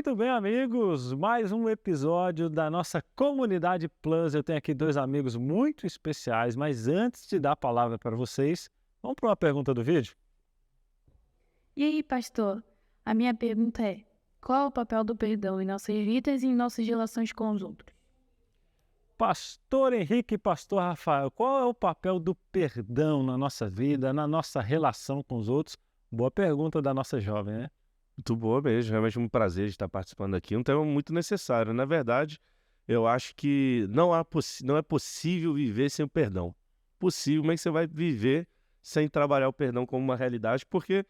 Muito bem, amigos, mais um episódio da nossa Comunidade Plus. Eu tenho aqui dois amigos muito especiais, mas antes de dar a palavra para vocês, vamos para uma pergunta do vídeo? E aí, pastor? A minha pergunta é: qual é o papel do perdão em nossas vidas e em nossas relações com os outros? Pastor Henrique e Pastor Rafael, qual é o papel do perdão na nossa vida, na nossa relação com os outros? Boa pergunta da nossa jovem, né? Muito boa mesmo, realmente um prazer de estar participando aqui, um tema muito necessário. Na verdade, eu acho que não é possível viver sem o perdão. Possível, mas você vai viver sem trabalhar o perdão como uma realidade, porque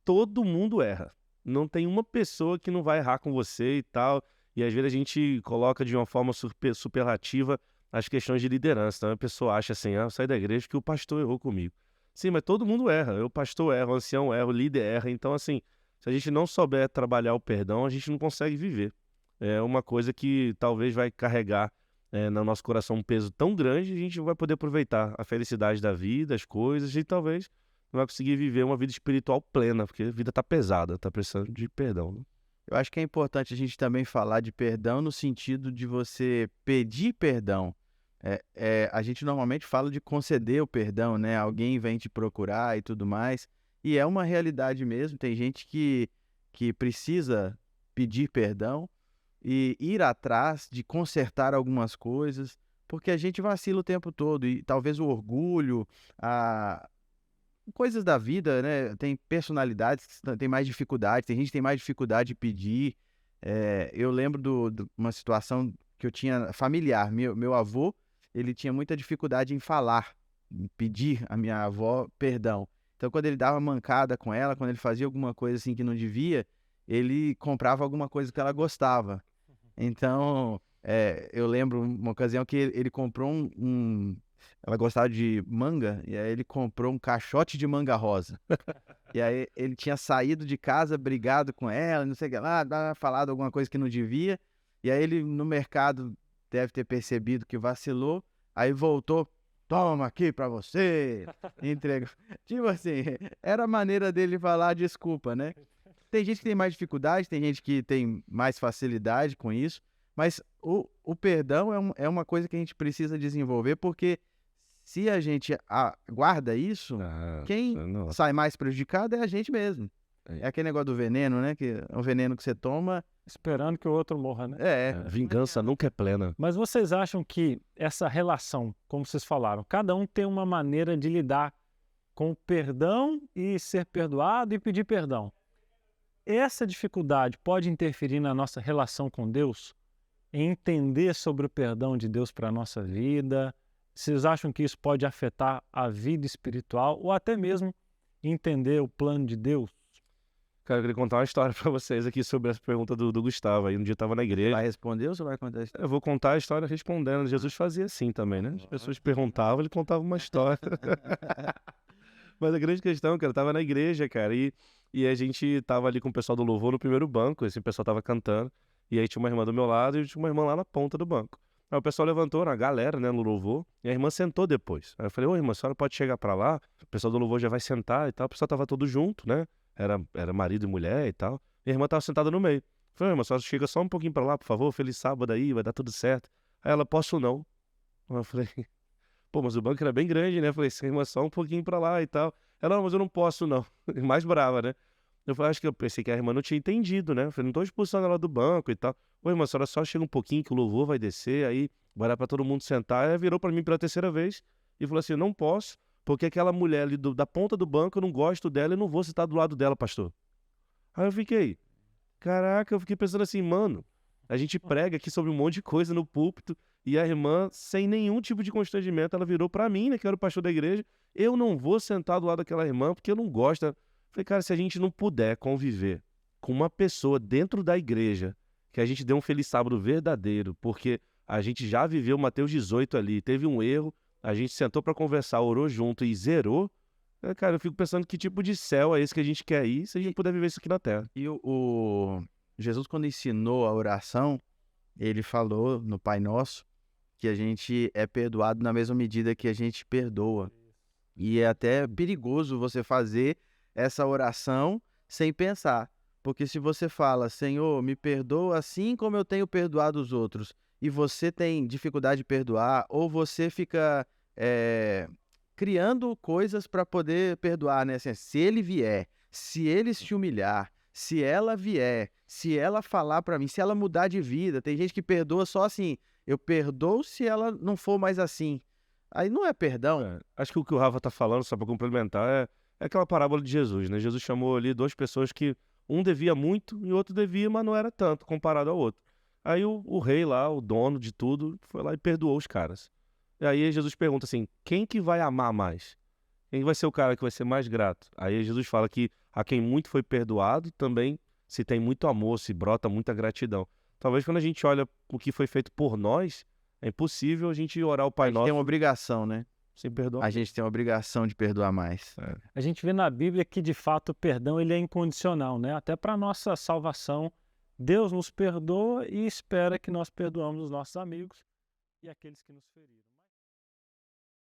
todo mundo erra. Não tem uma pessoa que não vai errar com você e tal, e às vezes a gente coloca de uma forma superlativa as questões de liderança. Então a pessoa acha assim, eu saí da igreja que o pastor errou comigo. Sim, mas todo mundo erra. O pastor erra, o ancião erra, o líder erra. Então, assim, se a gente não souber trabalhar o perdão, a gente não consegue viver. É uma coisa que talvez vai carregar no nosso coração um peso tão grande, a gente não vai poder aproveitar a felicidade da vida, as coisas, e talvez não vai conseguir viver uma vida espiritual plena, porque a vida tá pesada, tá precisando de perdão, né? Eu acho que é importante a gente também falar de perdão no sentido de você pedir perdão. A gente normalmente fala de conceder o perdão, né? Alguém vem te procurar e tudo mais. E é uma realidade mesmo. Tem gente que precisa pedir perdão e ir atrás de consertar algumas coisas, porque a gente vacila o tempo todo. E talvez o orgulho, coisas da vida, né? Tem personalidades que têm mais dificuldade, tem gente que tem mais dificuldade de pedir. Eu lembro de uma situação que eu tinha familiar. Meu avô, ele tinha muita dificuldade em falar, em pedir à minha avó perdão. Então, quando ele dava mancada com ela, quando ele fazia alguma coisa assim que não devia, ele comprava alguma coisa que ela gostava. Então, eu lembro uma ocasião que ele comprou ela gostava de manga, e aí ele comprou um caixote de manga rosa. E aí ele tinha saído de casa, brigado com ela, não sei o que lá, falado alguma coisa que não devia. E aí ele no mercado deve ter percebido que vacilou, aí voltou, toma aqui pra você, entregou. Tipo assim, era a maneira dele falar desculpa, né? Tem gente que tem mais dificuldade, tem gente que tem mais facilidade com isso, mas o perdão é uma coisa que a gente precisa desenvolver, porque se a gente guarda isso, quem Não. sai mais prejudicado é a gente mesmo. É. É aquele negócio do veneno, né? Que é um veneno que você toma. Esperando que o outro morra, né? Vingança nunca é plena. Mas vocês acham que essa relação, como vocês falaram, cada um tem uma maneira de lidar com o perdão e ser perdoado e pedir perdão? Essa dificuldade pode interferir na nossa relação com Deus? Em entender sobre o perdão de Deus para a nossa vida? Vocês acham que isso pode afetar a vida espiritual ou até mesmo entender o plano de Deus? Cara, eu queria contar uma história pra vocês aqui sobre essa pergunta do Gustavo. Aí um dia eu tava na igreja. Vai responder ou você vai contar isso? Eu vou contar a história respondendo. Jesus fazia assim também, né? As pessoas perguntavam, ele contava uma história. Mas a grande questão, cara, eu tava na igreja, cara, e a gente tava ali com o pessoal do louvor no primeiro banco, esse pessoal tava cantando, e aí tinha uma irmã do meu lado e tinha uma irmã lá na ponta do banco. Aí o pessoal levantou na galera, né, no louvor, e a irmã sentou depois. Aí eu falei, ô irmã, a senhora pode chegar pra lá? O pessoal do louvor já vai sentar e tal. O pessoal tava todo junto, né? Era marido e mulher e tal. E a irmã tava sentada no meio. Eu falei, irmã, a senhora chega só um pouquinho pra lá, por favor, feliz sábado aí, vai dar tudo certo. Aí ela, posso não? Aí eu falei, pô, mas o banco era bem grande, né? Eu falei, irmã, só um pouquinho pra lá e tal. Ela, não, mas eu não posso não. E mais brava, né? Eu falei, acho que eu pensei que a irmã não tinha entendido, né? Eu falei, não tô expulsando ela do banco e tal. Ô, irmã, a senhora só chega um pouquinho que o louvor vai descer, aí vai dar pra todo mundo sentar. Aí ela virou pra mim pela terceira vez e falou assim, não posso, porque aquela mulher ali da ponta do banco, eu não gosto dela e não vou sentar do lado dela, pastor. Aí eu fiquei, caraca, eu fiquei pensando assim, mano, a gente prega aqui sobre um monte de coisa no púlpito e a irmã, sem nenhum tipo de constrangimento, ela virou pra mim, né, que era o pastor da igreja, eu não vou sentar do lado daquela irmã porque eu não gosto. Falei, cara, se a gente não puder conviver com uma pessoa dentro da igreja, que a gente dê um feliz sábado verdadeiro, porque a gente já viveu Mateus 18 ali, teve um erro, a gente sentou pra conversar, orou junto e zerou, cara, eu fico pensando que tipo de céu é esse que a gente quer ir se a gente puder viver isso aqui na Terra. E o Jesus, quando ensinou a oração, ele falou no Pai Nosso que a gente é perdoado na mesma medida que a gente perdoa. E é até perigoso você fazer essa oração sem pensar. Porque se você fala, Senhor, me perdoa assim como eu tenho perdoado os outros, e você tem dificuldade de perdoar, ou você fica criando coisas para poder perdoar, né? Assim, se ele vier, se ele se humilhar, se ela vier, se ela falar para mim, se ela mudar de vida, tem gente que perdoa só assim, eu perdoo se ela não for mais assim. Aí não é perdão. Acho que o Rafa tá falando, só para complementar, é aquela parábola de Jesus, né? Jesus chamou ali duas pessoas que um devia muito e o outro devia, mas não era tanto comparado ao outro. Aí o rei lá, o dono de tudo, foi lá e perdoou os caras. E aí Jesus pergunta assim, quem que vai amar mais? Quem vai ser o cara que vai ser mais grato? Aí Jesus fala que a quem muito foi perdoado, também se tem muito amor, se brota muita gratidão. Talvez quando a gente olha o que foi feito por nós, é impossível a gente orar o A Pai gente tem uma Nosso obrigação, né? sem perdoar. A gente tem uma obrigação de perdoar mais. A gente vê na Bíblia que, de fato, o perdão ele é incondicional, né? Até para a nossa salvação, Deus nos perdoa e espera que nós perdoamos os nossos amigos e aqueles que nos feriram.